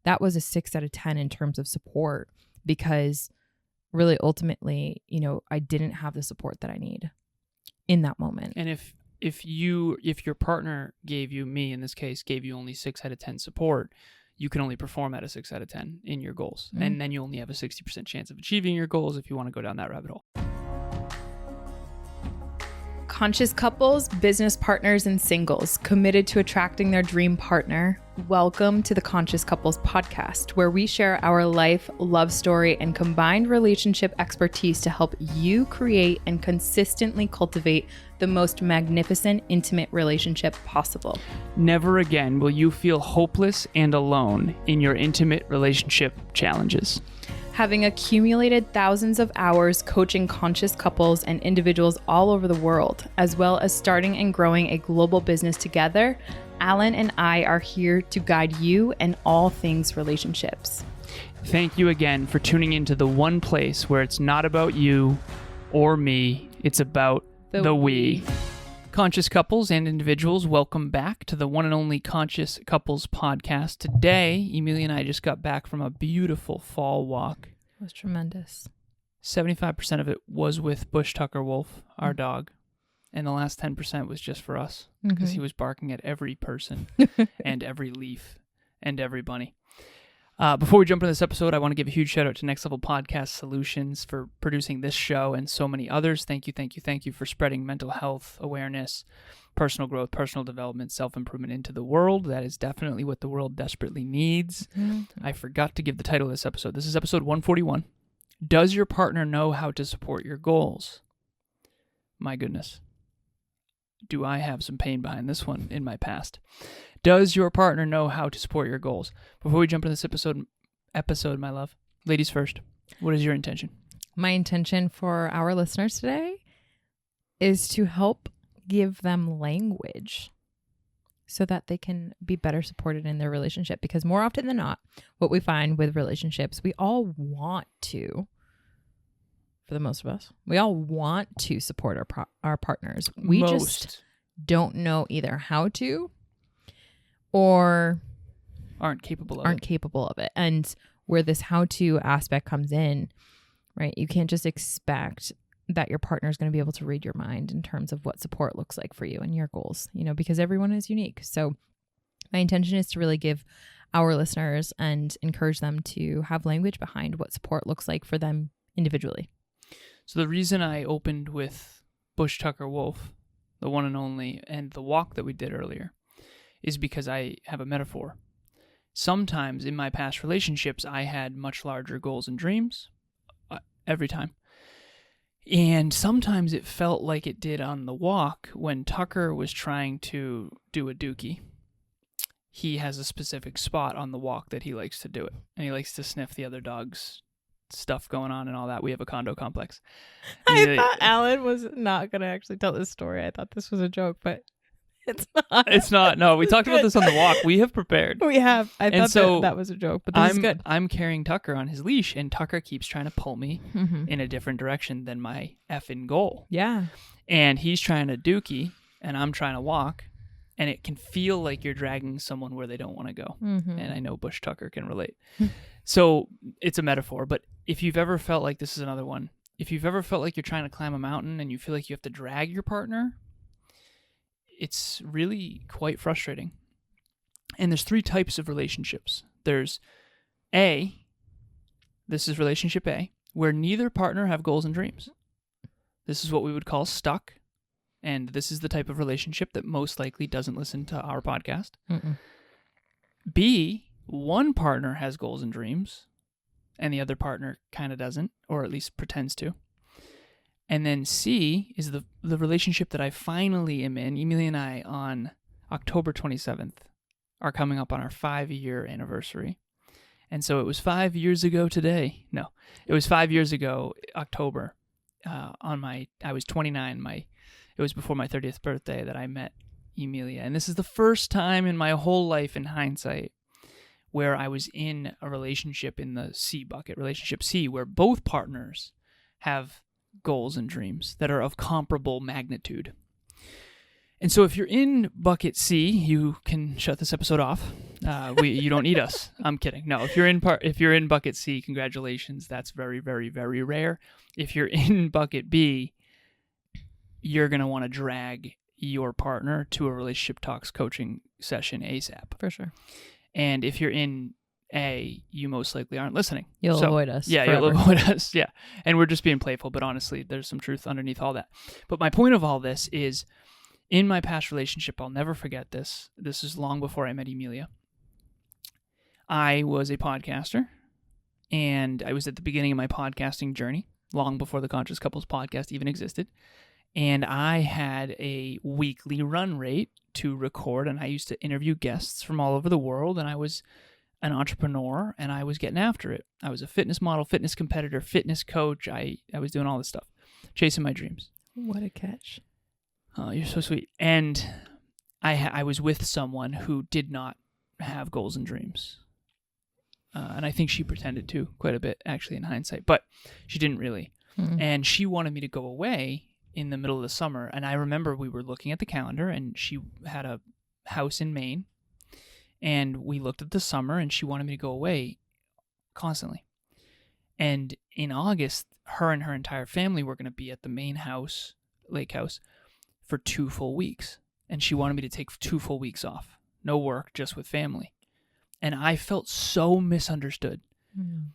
that was a 6 out of 10 in terms of support, because really ultimately, I didn't have the support that I need in that moment. And if your partner gave you, me in this case, gave you only 6 out of 10 support, you can only perform at a 6 out of 10 in your goals. And then you only have a 60% chance of achieving your goals if you want to go down that rabbit hole. Conscious couples, business partners, and singles committed to attracting their dream partner. Welcome to the Conscious Couples podcast, where we share our life, love story, and combined relationship expertise to help you create and consistently cultivate the most magnificent, intimate relationship possible. Never again will you feel hopeless and alone in your intimate relationship challenges. Having accumulated thousands of hours coaching conscious couples and individuals all over the world, as well as starting and growing a global business together, Alan and I are here to guide you in all things relationships. Thank you again for tuning into the one place where it's not about you or me, it's about the we. Conscious couples and individuals, welcome back to the one and only Conscious Couples podcast. Today, Emilia and I just got back from a beautiful fall walk. It was tremendous. 75% of it was with Bush Tucker Wolf, our dog, and the last 10% was just for us because he was barking at every person and every leaf and every bunny. Before we jump into this episode, I want to give a huge shout out to Next Level Podcast Solutions for producing this show and so many others. Thank you for spreading mental health awareness, personal growth, personal development, self-improvement into the world. That is definitely what the world desperately needs. I forgot to give the title of this episode. This is episode 141. Does your partner know how to support your goals? My goodness. Do I have some pain behind this one in my past? Does your partner know how to support your goals? Before we jump into this episode, my love, ladies first, what is your intention? My intention for our listeners today is to help give them language so that they can be better supported in their relationship. Because more often than not, what we find with relationships, we all want to, for the most of us, we all want to support our partners. We just don't know either how to or aren't capable of it. And where this how-to aspect comes in, right? You can't just expect that your partner is going to be able to read your mind in terms of what support looks like for you and your goals, because everyone is unique. So my intention is to really give our listeners and encourage them to have language behind what support looks like for them individually. So the reason I opened with Bush Tucker Wolf, the one and only, and the walk that we did earlier, is because I have a metaphor. Sometimes in my past relationships, I had much larger goals and dreams every time. And sometimes it felt like it did on the walk when Tucker was trying to do a dookie. He has a specific spot on the walk that he likes to do it. And he likes to sniff the other dog's stuff going on and all that. We have a condo complex. I thought Alan was not going to actually tell this story. I thought this was a joke, but it's not. It's not. No, we talked about this on the walk. We have prepared. We have. I thought that was a joke, but this is good. I'm carrying Tucker on his leash, and Tucker keeps trying to pull me in a different direction than my effing goal. Yeah. And he's trying to dookie, and I'm trying to walk, and it can feel like you're dragging someone where they don't want to go. And I know Bush Tucker can relate. So it's a metaphor, but if you've ever felt like, this is another one, if you've ever felt like you're trying to climb a mountain and you feel like you have to drag your partner, it's really quite frustrating. And there's 3 types of relationships. There's this is relationship A, where neither partner have goals and dreams. This is what we would call stuck. And this is the type of relationship that most likely doesn't listen to our podcast. B, one partner has goals and dreams, and the other partner kind of doesn't, or at least pretends to. And then C is the relationship that I finally am in. Emilia and I, on October 27th, are coming up on our 5-year anniversary. And so it was 5 years ago today. No, it was 5 years ago, October. I was 29. It was before my 30th birthday that I met Emilia. And this is the first time in my whole life, in hindsight, where I was in a relationship in the C bucket, relationship C, where both partners have goals and dreams that are of comparable magnitude. And so if you're in bucket C, you can shut this episode off. You don't need us. I'm kidding. No, if you're in bucket C, congratulations. That's very, very, very rare. If you're in bucket B, you're going to want to drag your partner to a relationship talks coaching session ASAP. For sure. And if you're in A, you most likely aren't listening. You'll avoid us. Yeah, forever. you'll avoid us. Yeah. And we're just being playful, but honestly, there's some truth underneath all that. But my point of all this is, in my past relationship, I'll never forget this. This is long before I met Emilia. I was a podcaster, and I was at the beginning of my podcasting journey, long before the Conscious Couples podcast even existed. And I had a weekly run rate to record, and I used to interview guests from all over the world, and I was an entrepreneur, and I was getting after it. I was a fitness model, fitness competitor, fitness coach. I was doing all this stuff, chasing my dreams. What a catch. Oh, you're so sweet. And I was with someone who did not have goals and dreams. And I think she pretended to quite a bit, actually, in hindsight. But she didn't really. Mm-hmm. And she wanted me to go away in the middle of the summer. And I remember we were looking at the calendar, and she had a house in Maine. And we looked at the summer, and she wanted me to go away constantly. And in August, her and her entire family were going to be at the Maine house, lake house, for 2 full weeks. And she wanted me to take 2 full weeks off. No work, just with family. And I felt so misunderstood. Mm.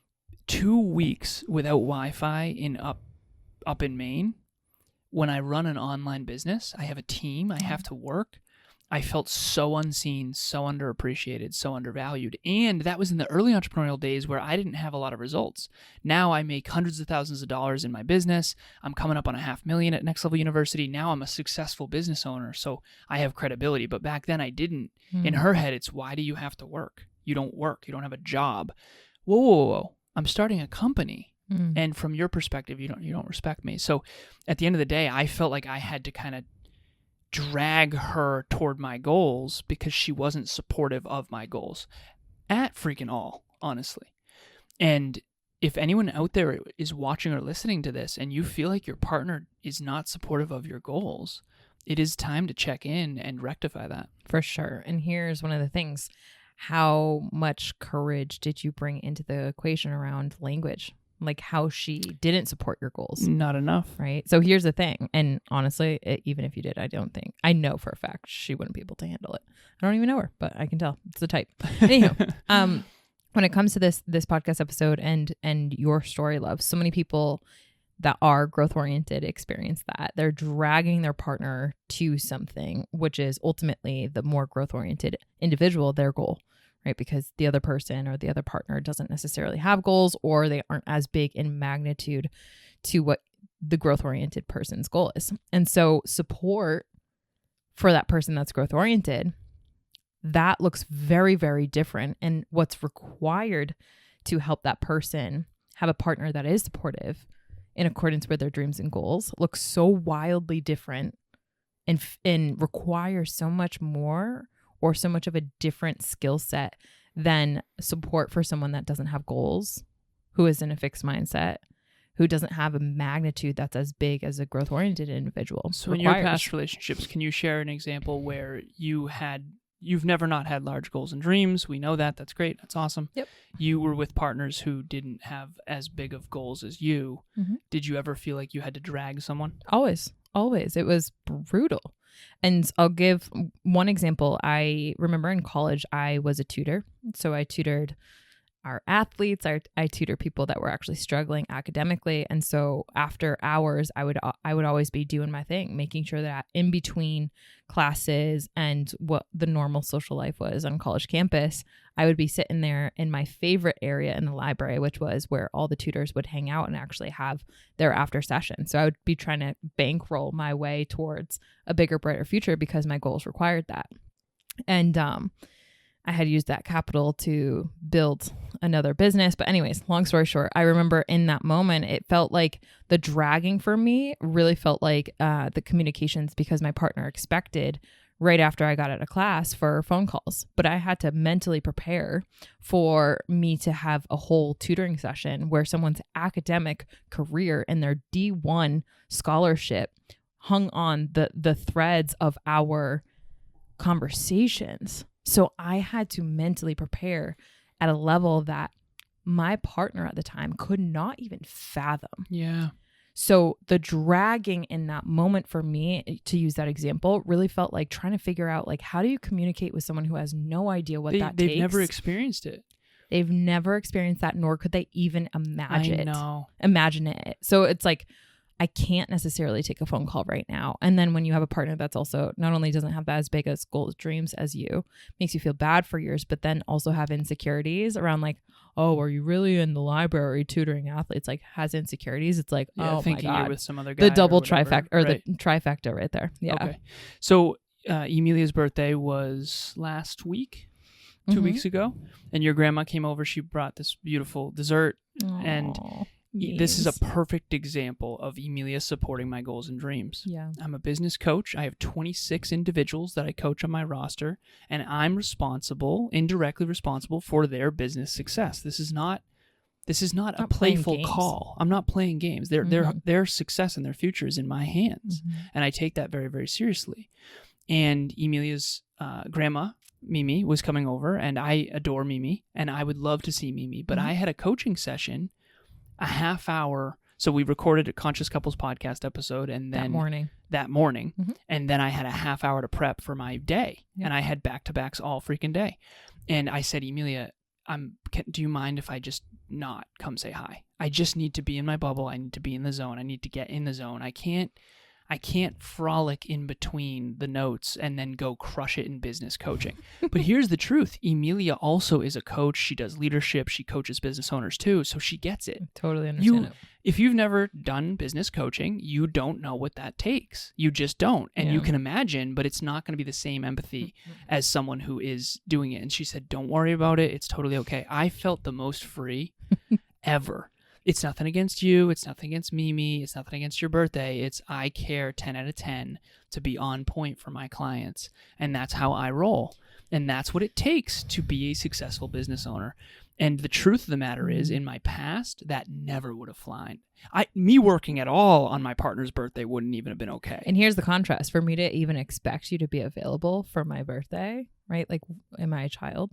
2 weeks without Wi-Fi up in Maine. When I run an online business, I have a team, I have to work. I felt so unseen, so underappreciated, so undervalued. And that was in the early entrepreneurial days where I didn't have a lot of results. Now I make hundreds of thousands of dollars in my business. I'm coming up on $500,000 at Next Level University. Now I'm a successful business owner, so I have credibility. But back then I didn't. In her head, it's, why do you have to work? You don't work. You don't have a job. Whoa. I'm starting a company. And from your perspective, you don't respect me. So at the end of the day, I felt like I had to kind of drag her toward my goals because she wasn't supportive of my goals at freaking all, honestly. And if anyone out there is watching or listening to this and you feel like your partner is not supportive of your goals, it is time to check in and rectify that. For sure. And here's one of the things. How much courage did you bring into the equation around language? Like how she didn't support your goals. Not enough. Right. So here's the thing. And honestly, even if you did, I know for a fact she wouldn't be able to handle it. I don't even know her, but I can tell it's the type. Anywho, when it comes to this podcast episode and your story, love, so many people that are growth oriented experience that. They're dragging their partner to something, which is ultimately the more growth oriented individual, their goal. Right? Because the other person or the other partner doesn't necessarily have goals, or they aren't as big in magnitude to what the growth-oriented person's goal is. And so support for that person that's growth-oriented, that looks very, very different. And what's required to help that person have a partner that is supportive in accordance with their dreams and goals looks so wildly different and requires so much more or so much of a different skill set than support for someone that doesn't have goals, who is in a fixed mindset, who doesn't have a magnitude that's as big as a growth-oriented individual. So in your past relationships, can you share an example where you've never not had large goals and dreams? We know that. That's great. That's awesome. Yep. You were with partners who didn't have as big of goals as you. Mm-hmm. Did you ever feel like you had to drag someone? Always. It was brutal. And I'll give one example. I remember in college, I was a tutor. So I tutored our athletes. I tutor people that were actually struggling academically. And so after hours, I would always be doing my thing, making sure that in between classes and what the normal social life was on college campus, I would be sitting there in my favorite area in the library, which was where all the tutors would hang out and actually have their after session. So I would be trying to bankroll my way towards a bigger, brighter future because my goals required that. And I had used that capital to build another business. But anyways, long story short, I remember in that moment, it felt like the dragging for me really felt like the communications, because my partner expected right after I got out of class for phone calls. But I had to mentally prepare for me to have a whole tutoring session where someone's academic career and their D1 scholarship hung on the threads of our conversations. So I had to mentally prepare at a level that my partner at the time could not even fathom. Yeah. So the dragging in that moment for me, to use that example, really felt like trying to figure out, like, how do you communicate with someone who has no idea what that takes? They've never experienced it. They've never experienced that, nor could they even imagine it. So it's like, I can't necessarily take a phone call right now. And then when you have a partner that's also not only doesn't have that as big as goals, dreams as you, makes you feel bad for yours, but then also have insecurities around like, oh, are you really in the library tutoring athletes? Like, has insecurities. It's like, oh my God, you're with some other guy, the double trifecta the trifecta right there. Yeah. Okay. So Emilia's birthday was last week, 2 weeks ago, and your grandma came over. She brought this beautiful dessert. Aww. And this is a perfect example of Emilia supporting my goals and dreams. Yeah. I'm a business coach. I have 26 individuals that I coach on my roster, and I'm indirectly responsible for their business success. This is not a playful call. I'm not playing games. Their success and their future is in my hands, and I take that very, very seriously. And Emilia's grandma, Mimi, was coming over, and I adore Mimi, and I would love to see Mimi, but I had a coaching session, a half hour. So we recorded a Conscious Couples podcast episode, and then that morning, and then I had a half hour to prep for my day, and I had back-to-backs all freaking day. And I said, Emilia, do you mind if I just not come say hi? I just need to be in my bubble. I need to be in the zone. I need to get in the zone. I can't frolic in between the notes and then go crush it in business coaching. But here's the truth. Emilia also is a coach. She does leadership. She coaches business owners too. So she gets it. Totally understand it. If you've never done business coaching, you don't know what that takes. You just don't. And you can imagine, but it's not going to be the same empathy as someone who is doing it. And she said, don't worry about it. It's totally okay. I felt the most free ever. It's nothing against you. It's nothing against Mimi. It's nothing against your birthday. It's I care 10 out of 10 to be on point for my clients. And that's how I roll. And that's what it takes to be a successful business owner. And the truth of the matter is, in my past, that never would have flown. Me working at all on my partner's birthday wouldn't even have been okay. And here's the contrast. For me to even expect you to be available for my birthday, right? Like, am I a child?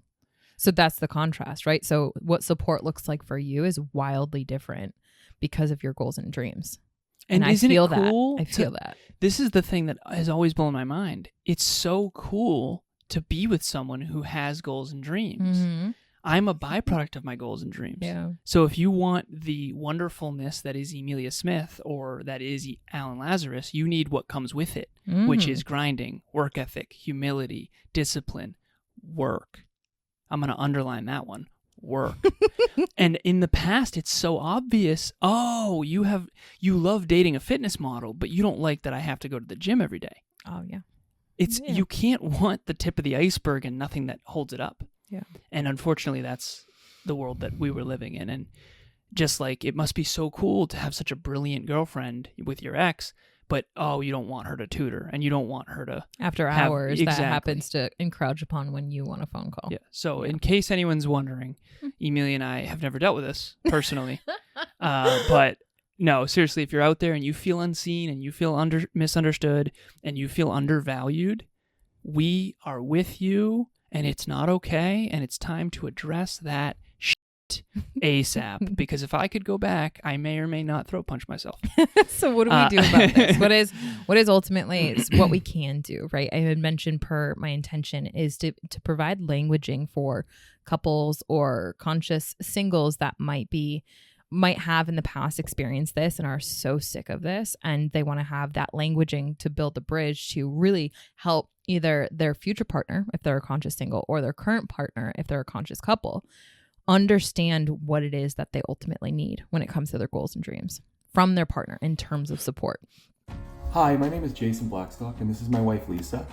So that's the contrast, right? So what support looks like for you is wildly different because of your goals and dreams. And I feel that. I feel that. This is the thing that has always blown my mind. It's so cool to be with someone who has goals and dreams. I'm a byproduct of my goals and dreams. Yeah. So if you want the wonderfulness that is Emilia Smith or that is Alan Lazarus, you need what comes with it, which is grinding, work ethic, humility, discipline, work. I'm going to underline that one. Work. And in the past, it's so obvious. Oh, you love dating a fitness model, but you don't like that I have to go to the gym every day. Oh, yeah. You can't want the tip of the iceberg and nothing that holds it up. Yeah. And unfortunately, that's the world that we were living in. And just like it must be so cool to have such a brilliant girlfriend with your ex, but you don't want her to tutor and you don't want her to after hours. That happens to encroach upon when you want a phone call. Yeah. So in case anyone's wondering, Emilia and I have never dealt with this personally, but no, seriously, if you're out there and you feel unseen and you feel misunderstood and you feel undervalued, we are with you, and it's not okay, and it's time to address that ASAP, because if I could go back, I may or may not throat punch myself. So what do we do about this? What is ultimately is what we can do, right? I had mentioned my intention is to provide languaging for couples or conscious singles that might have in the past experienced this and are so sick of this, and they want to have that languaging to build the bridge to really help either their future partner, if they're a conscious single, or their current partner, if they're a conscious couple, understand what it is that they ultimately need when it comes to their goals and dreams from their partner in terms of support. Hi, my name is Jason Blackstock, and this is my wife, Lisa.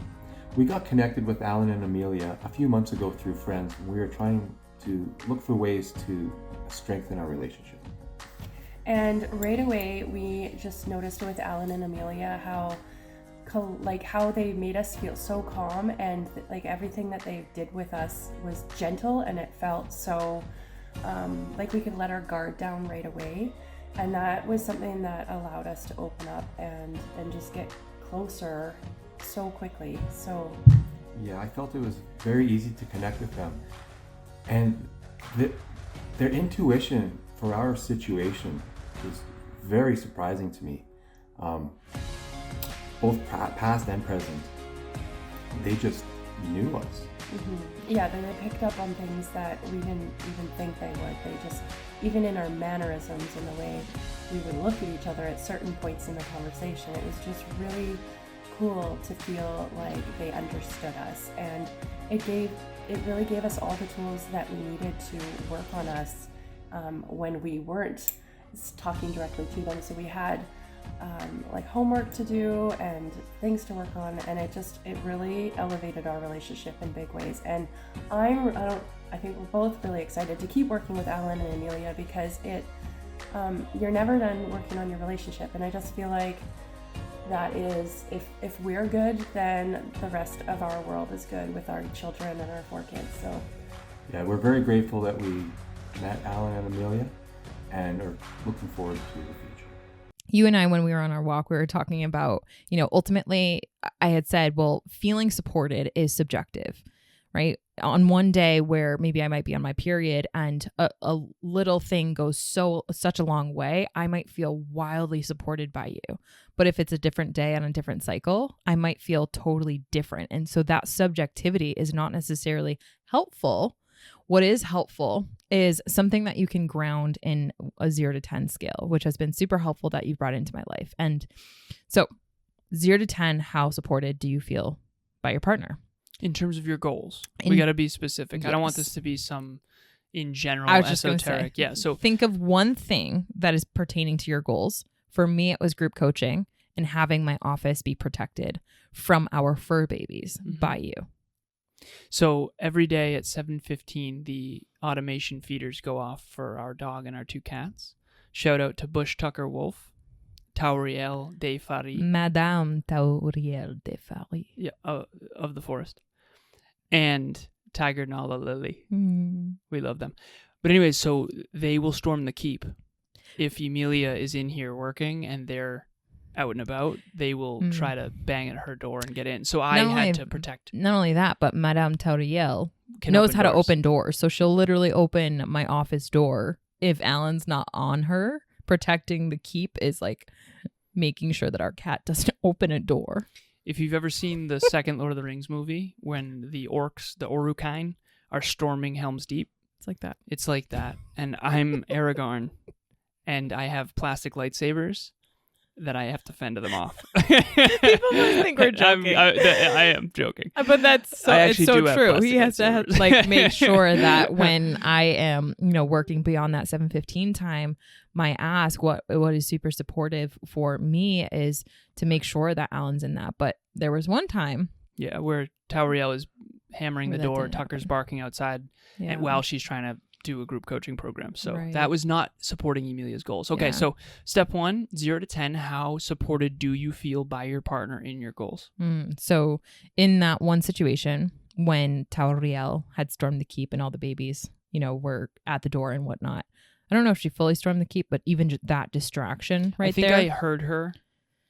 We got connected with Alan and Emilia a few months ago through friends. We were trying to look for ways to strengthen our relationship. And right away, we just noticed with Alan and Emilia how they made us feel so calm, and like everything that they did with us was gentle, and it felt so like we could let our guard down right away. And that was something that allowed us to open up and just get closer so quickly. So Yeah, I felt it was very easy to connect with them. And their intuition for our situation was very surprising to me. Both past and present, they just knew us. Mm-hmm. Yeah, they picked up on things that we didn't even think they would. They just, even in our mannerisms and the way we would look at each other at certain points in the conversation, it was just really cool to feel like they understood us. And it really gave us all the tools that we needed to work on us when we weren't talking directly to them. So we had like homework to do and things to work on, and it really elevated our relationship in big ways. And I think we're both really excited to keep working with Alan and Emilia, because you're never done working on your relationship. And I just feel like that is, if we're good, then the rest of our world is good with our children and our 4 kids. So yeah, we're very grateful that we met Alan and Emilia and are looking forward to the future. You and I, when we were on our walk, we were talking about, ultimately I had said, well, feeling supported is subjective, right? On one day where maybe I might be on my period and a little thing goes such a long way, I might feel wildly supported by you. But if it's a different day on a different cycle, I might feel totally different. And so that subjectivity is not necessarily helpful. What is helpful is something that you can ground in a 0 to 10 scale, which has been super helpful that you've brought into my life. And so 0 to 10, how supported do you feel by your partner? In terms of your goals, we got to be specific. Yes. I don't want this to be some in general esoteric. Yeah. So think of one thing that is pertaining to your goals. For me, it was group coaching and having my office be protected from our fur babies by you. So every day at 7:15, the automation feeders go off for our dog and our 2 cats. Shout out to Bush Tucker Wolf, Tauriel de Fari. Madame Tauriel de Fari. Yeah, of the forest. And Tiger Nala Lily. We love them. But anyways, so they will storm the keep. If Emilia is in here working and they're out and about, they will try to bang at her door and get in. So I had to protect. Not only that, but Madame Tauriel knows how to open doors. So she'll literally open my office door if Alan's not on her. Protecting the keep is like making sure that our cat doesn't open a door. If you've ever seen the second Lord of the Rings movie, when the orcs, the Uruk-hai, are storming Helm's Deep. It's like that. It's like that. And I'm Aragorn, and I have plastic lightsabers that I have to fend them off. People must think we're joking. I am joking. But it's so true. He has to make sure that when I am, working beyond that 7:15 time, my ask, what is super supportive for me is to make sure that Alan's in that. But there was one time. Yeah, where Tauriel is hammering the door, Tucker's barking outside, and while she's trying to do a group coaching program. So that was not supporting Emilia's goals. Okay, so step 1, 0 to 10, how supported do you feel by your partner in your goals? So in that one situation when Tauriel had stormed the keep and all the babies, were at the door and whatnot, I don't know if she fully stormed the keep, but even that distraction I think I heard her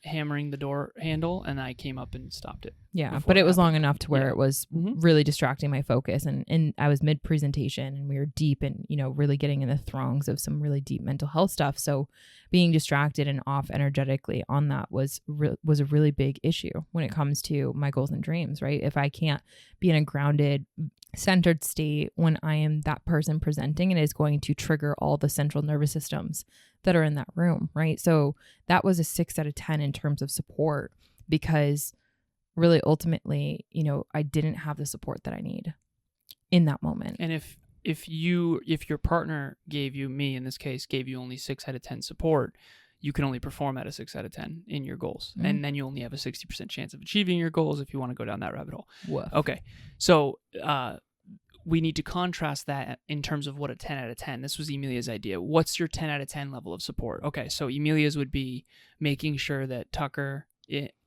hammering the door handle and I came up and stopped it. Yeah, but it was long enough to where it was really distracting my focus, and I was mid-presentation and we were deep and really getting in the throngs of some really deep mental health stuff. So being distracted and off energetically on that was a really big issue when it comes to my goals and dreams, right? If I can't be in a grounded, centered state when I am that person presenting, it is going to trigger all the central nervous systems that are in that room, right? So that was a 6 out of 10 in terms of support, because really ultimately, I didn't have the support that I need in that moment. And if your partner gave you, me in this case, gave you only 6 out of 10 support, you can only perform at a 6 out of 10 in your goals. And then you only have a 60% chance of achieving your goals if you want to go down that rabbit hole. Woof. Okay. So, we need to contrast that in terms of what a 10 out of 10. This was Emilia's idea. What's your 10 out of 10 level of support? Okay, so Emilia's would be making sure that Tucker,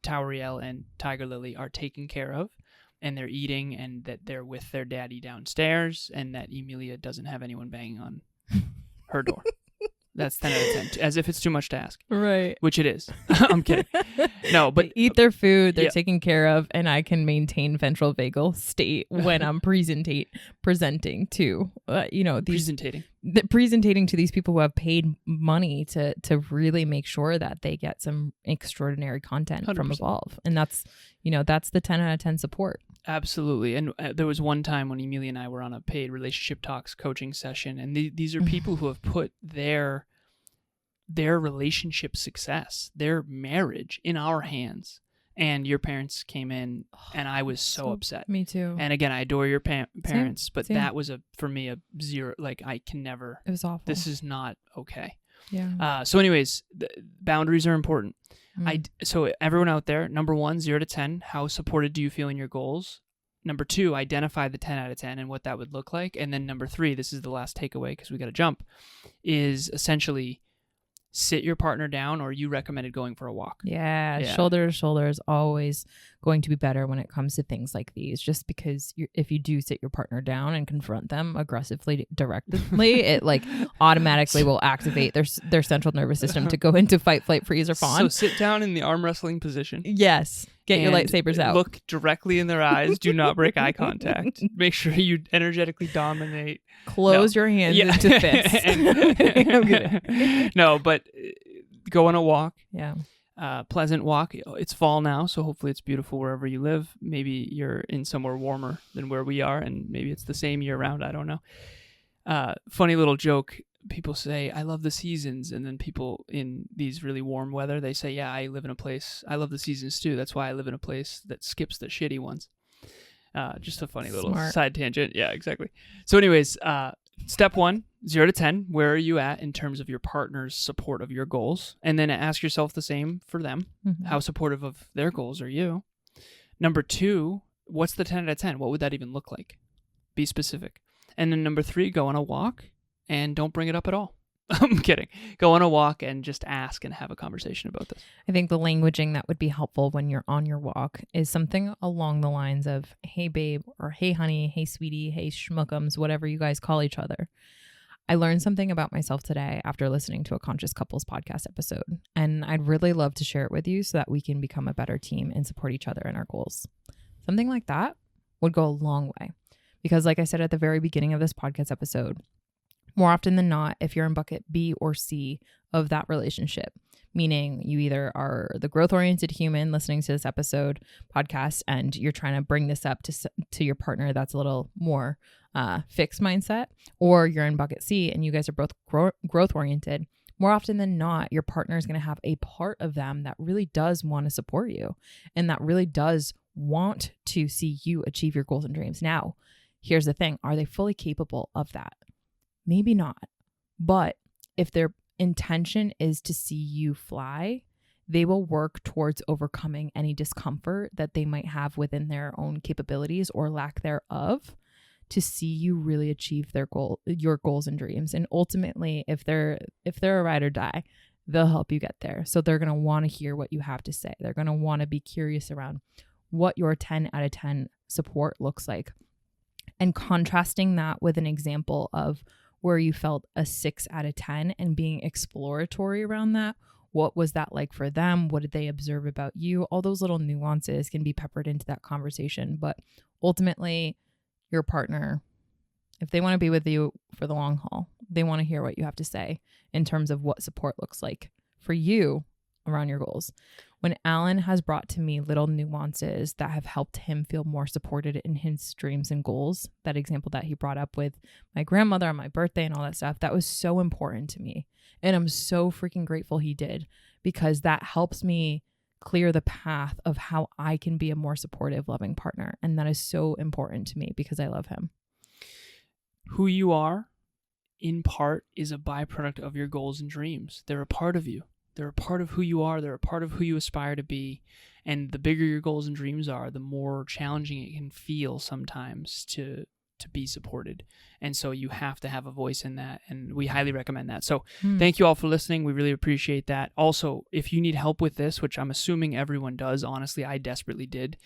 Tauriel, and Tiger Lily are taken care of, and they're eating, and that they're with their daddy downstairs, and that Emilia doesn't have anyone banging on her door. That's 10 out of 10. As if it's too much to ask. Right. Which it is. I'm kidding. No, but they eat their food, they're yeah. taken care of, and I can maintain ventral vagal state when I'm presenting to, presentating to these people who have paid money to really make sure that they get some extraordinary content 100%. From Evolve. And that's the 10 out of 10 support. Absolutely. And there was one time when Emilia and I were on a paid relationship talks coaching session, and these are people who have put their relationship success, their marriage in our hands. And your parents came in, and I was so upset. Me too. And again, I adore your parents, but Same. that was for me a zero. Like, I can never. It was awful. This is not okay. Yeah. So anyways, boundaries are important. So everyone out there, number 1, 0 to 10, how supported do you feel in your goals? Number 2, identify the 10 out of 10 and what that would look like. And then number 3, this is the last takeaway because we got to jump, is essentially sit your partner down, or you recommended going for a walk. Yeah. Shoulder to shoulder is always going to be better when it comes to things like these, just because if you do sit your partner down and confront them aggressively, directly, it like automatically will activate their central nervous system to go into fight, flight, freeze, or fawn. So sit down in the arm wrestling position. Yes. Get your lightsabers out. Look directly in their eyes. Do not break eye contact. Make sure you energetically dominate. Close your hands into fists. I'm kidding. No, but go on a walk. Yeah. Pleasant walk. It's fall now, so hopefully it's beautiful wherever you live. Maybe you're in somewhere warmer than where we are, and maybe it's the same year round. I don't know. Funny little joke. People say, I love the seasons. And then people in these really warm weather, they say, yeah, I live in a place. I love the seasons too. That's why I live in a place that skips the shitty ones. Just a funny little side tangent. Yeah, exactly. So anyways, step 1, 0 to 10, where are you at in terms of your partner's support of your goals? And then ask yourself the same for them. Mm-hmm. How supportive of their goals are you? Number 2, what's the 10 out of 10? What would that even look like? Be specific. And then number 3, go on a walk and don't bring it up at all. I'm kidding. Go on a walk and just ask and have a conversation about this. I think the languaging that would be helpful when you're on your walk is something along the lines of, hey babe, or hey honey, hey sweetie, hey schmuckums, whatever you guys call each other. I learned something about myself today after listening to a Conscious Couples podcast episode, and I'd really love to share it with you so that we can become a better team and support each other in our goals. Something like that would go a long way, because like I said at the very beginning of this podcast episode, more often than not, if you're in bucket B or C of that relationship, meaning you either are the growth-oriented human listening to this podcast and you're trying to bring this up to your partner that's a little more fixed mindset, or you're in bucket C and you guys are both growth-oriented, more often than not, your partner is going to have a part of them that really does want to support you and that really does want to see you achieve your goals and dreams. Now, here's the thing. Are they fully capable of that? Maybe not. But if their intention is to see you fly, they will work towards overcoming any discomfort that they might have within their own capabilities or lack thereof to see you really achieve your goals and dreams. And ultimately, if they're a ride or die, they'll help you get there. So they're going to want to hear what you have to say. They're going to want to be curious around what your 10 out of 10 support looks like. And contrasting that with an example of where you felt a 6 out of 10 and being exploratory around that. What was that like for them? What did they observe about you? All those little nuances can be peppered into that conversation. But ultimately, your partner, if they want to be with you for the long haul, they want to hear what you have to say in terms of what support looks like for you around your goals. When Alan has brought to me little nuances that have helped him feel more supported in his dreams and goals, that example that he brought up with my grandmother on my birthday and all that stuff, that was so important to me. And I'm so freaking grateful he did, because that helps me clear the path of how I can be a more supportive, loving partner. And that is so important to me because I love him. Who you are, in part, is a byproduct of your goals and dreams. They're a part of you. They're a part of who you are. They're a part of who you aspire to be. And the bigger your goals and dreams are, the more challenging it can feel sometimes to be supported. And so you have to have a voice in that. And we highly recommend that. So thank you all for listening. We really appreciate that. Also, if you need help with this, which I'm assuming everyone does, honestly, I desperately did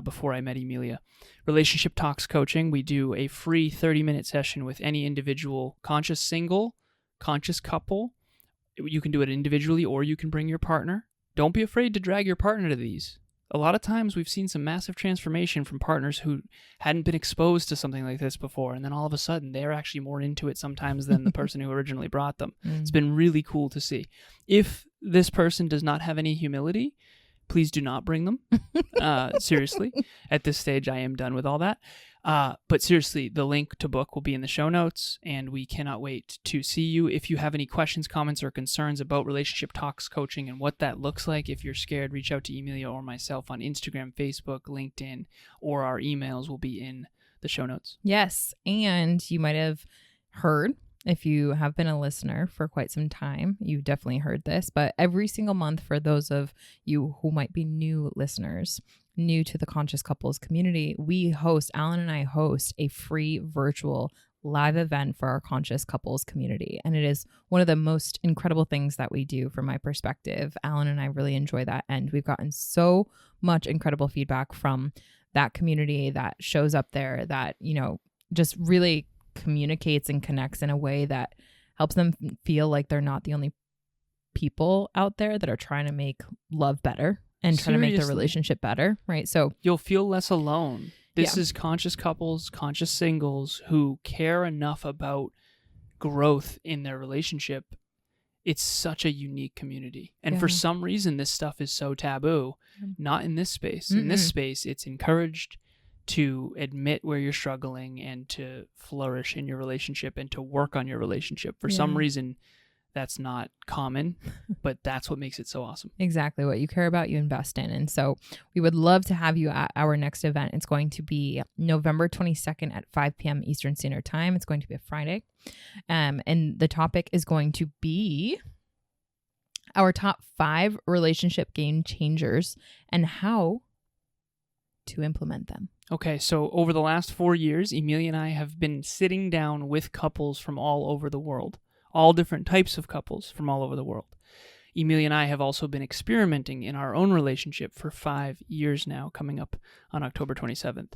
before I met Emilia. Relationship Talks Coaching, we do a free 30-minute session with any individual, conscious single, conscious couple. You can do it individually or you can bring your partner. Don't be afraid to drag your partner to these. A lot of times we've seen some massive transformation from partners who hadn't been exposed to something like this before, and then all of a sudden they're actually more into it sometimes than the person who originally brought them. It's been really cool to see. If this person does not have any humility, please do not bring them. Seriously, at this stage I am done with all that. But seriously, the link to book will be in the show notes, and we cannot wait to see you. If you have any questions, comments, or concerns about relationship talks coaching and what that looks like, if you're scared, reach out to Emilia or myself on Instagram, Facebook, LinkedIn, or our emails will be in the show notes. Yes, and you might have heard, if you have been a listener for quite some time, you've definitely heard this, but every single month, for those of you who might be new listeners, new to the Conscious Couples community, Alan and I host a free virtual live event for our Conscious Couples community. And it is one of the most incredible things that we do from my perspective. Alan and I really enjoy that. And we've gotten so much incredible feedback from that community that shows up there that, just really communicates and connects in a way that helps them feel like they're not the only people out there that are trying to make love better and trying to make their relationship better, right? So you'll feel less alone. This is conscious couples, conscious singles who care enough about growth in their relationship. It's such a unique community. And for some reason, this stuff is so taboo. Not in this space. In this space, it's encouraged to admit where you're struggling and to flourish in your relationship and to work on your relationship. For some reason, that's not common, but that's what makes it so awesome. Exactly. What you care about, you invest in. And so we would love to have you at our next event. It's going to be November 22nd at 5 p.m. Eastern Standard Time. It's going to be a Friday. And the topic is going to be our top 5 relationship game changers and how to implement them. Okay, so over the last 4 years, Emilia and I have been sitting down with couples from all over the world. All different types of couples from all over the world. Emilia and I have also been experimenting in our own relationship for 5 years now, coming up on October 27th.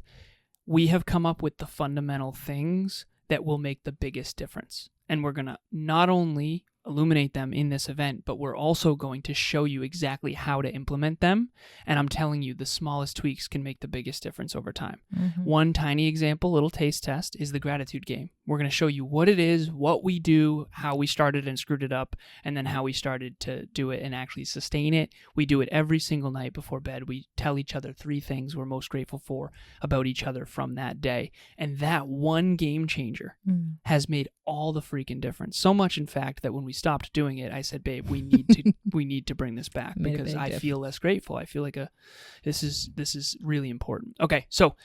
We have come up with the fundamental things that will make the biggest difference. And we're going to not only illuminate them in this event, but we're also going to show you exactly how to implement them. And I'm telling you, the smallest tweaks can make the biggest difference over time. One tiny example, little taste test, is the gratitude game. We're going to show you what it is, what we do, how we started and screwed it up, and then how we started to do it and actually sustain it. We do it every single night before bed. We tell each other 3 things we're most grateful for about each other from that day. And that one game changer has made all the freaking difference. So much, in fact, that when we stopped doing it, I said, babe, we need to bring this back because I feel less grateful. I feel like this is really important. Okay, so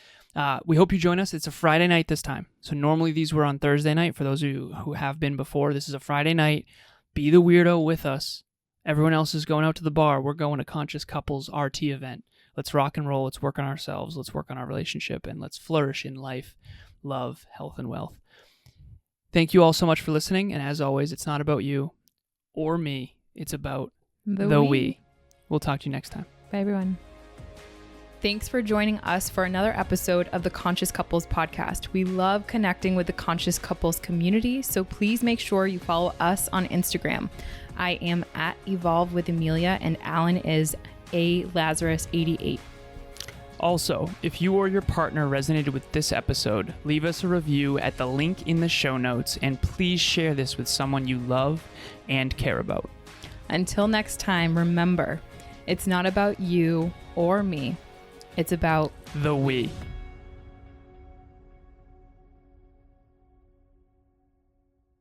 we hope you join us. It's a Friday night this time. So normally these were on Thursday night. For those of you who have been before, this is a Friday night. Be the weirdo with us. Everyone else is going out to the bar. We're going to Conscious Couples RT event. Let's rock and roll. Let's work on ourselves. Let's work on our relationship, and let's flourish in life, love, health, and wealth. Thank you all so much for listening. And as always, it's not about you or me. It's about the we. We'll talk to you next time. Bye, everyone. Thanks for joining us for another episode of the Conscious Couples podcast. We love connecting with the Conscious Couples community, so please make sure you follow us on Instagram. I am at Evolve with Emilia, and Alan is alazarus88. Also, if you or your partner resonated with this episode, leave us a review at the link in the show notes, and please share this with someone you love and care about. Until next time, remember, it's not about you or me. It's about the we.